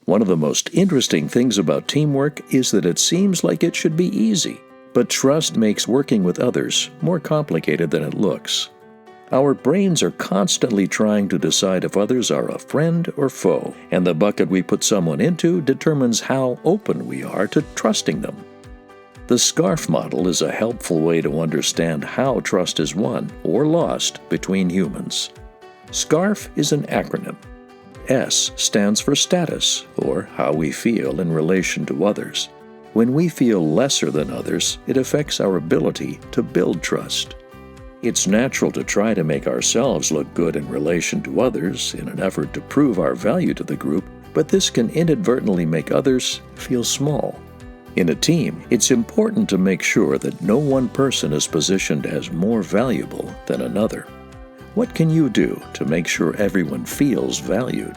One of the most interesting things about teamwork is that it seems like it should be easy, but trust makes working with others more complicated than it looks. Our brains are constantly trying to decide if others are a friend or foe, and the bucket we put someone into determines how open we are to trusting them. The SCARF model is a helpful way to understand how trust is won or lost between humans. SCARF is an acronym. S stands for status, or how we feel in relation to others. When we feel lesser than others, it affects our ability to build trust. It's natural to try to make ourselves look good in relation to others in an effort to prove our value to the group, but this can inadvertently make others feel small. In a team, it's important to make sure that no one person is positioned as more valuable than another. What can you do to make sure everyone feels valued?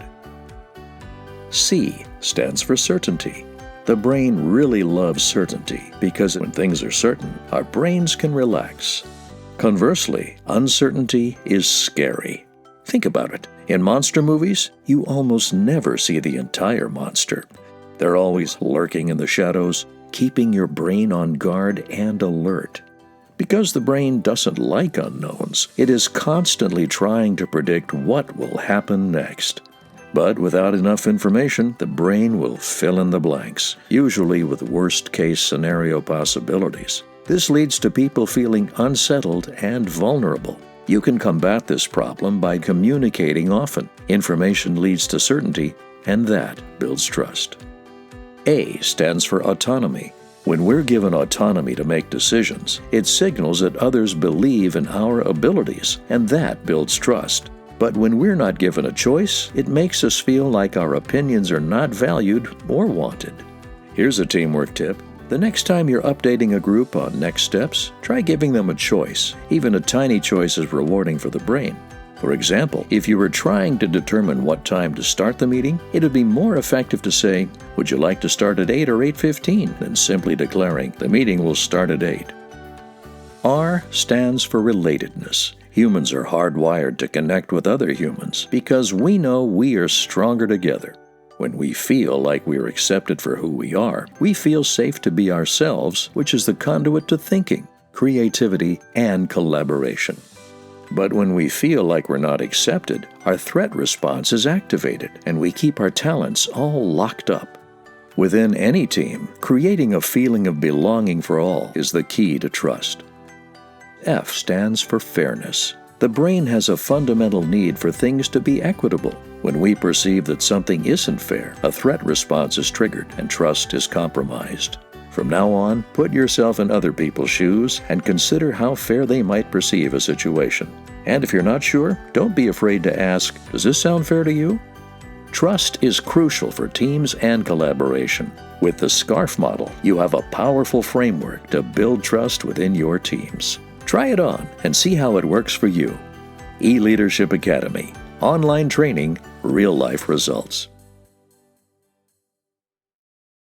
C stands for certainty. The brain really loves certainty because when things are certain, our brains can relax. Conversely, uncertainty is scary. Think about it. In monster movies, you almost never see the entire monster. They're always lurking in the shadows, keeping your brain on guard and alert. Because the brain doesn't like unknowns, it is constantly trying to predict what will happen next. But without enough information, the brain will fill in the blanks, usually with worst-case scenario possibilities. This leads to people feeling unsettled and vulnerable. You can combat this problem by communicating often. Information leads to certainty, and that builds trust. A stands for autonomy. When we're given autonomy to make decisions, it signals that others believe in our abilities, and that builds trust. But when we're not given a choice, it makes us feel like our opinions are not valued or wanted. Here's a teamwork tip. The next time you're updating a group on next steps, try giving them a choice. Even a tiny choice is rewarding for the brain. For example, if you were trying to determine what time to start the meeting, it would be more effective to say, "Would you like to start at 8 or 8:15?" than simply declaring, "The meeting will start at 8. R stands for relatedness. Humans are hardwired to connect with other humans because we know we are stronger together. When we feel like we are accepted for who we are, we feel safe to be ourselves, which is the conduit to thinking, creativity, and collaboration. But when we feel like we're not accepted, our threat response is activated, and we keep our talents all locked up. Within any team, creating a feeling of belonging for all is the key to trust. F stands for fairness. The brain has a fundamental need for things to be equitable. When we perceive that something isn't fair, a threat response is triggered and trust is compromised. From now on, put yourself in other people's shoes and consider how fair they might perceive a situation. And if you're not sure, don't be afraid to ask, "Does this sound fair to you?" Trust is crucial for teams and collaboration. With the SCARF model, you have a powerful framework to build trust within your teams. Try it on and see how it works for you. eLeadership Academy. Online training, real-life results.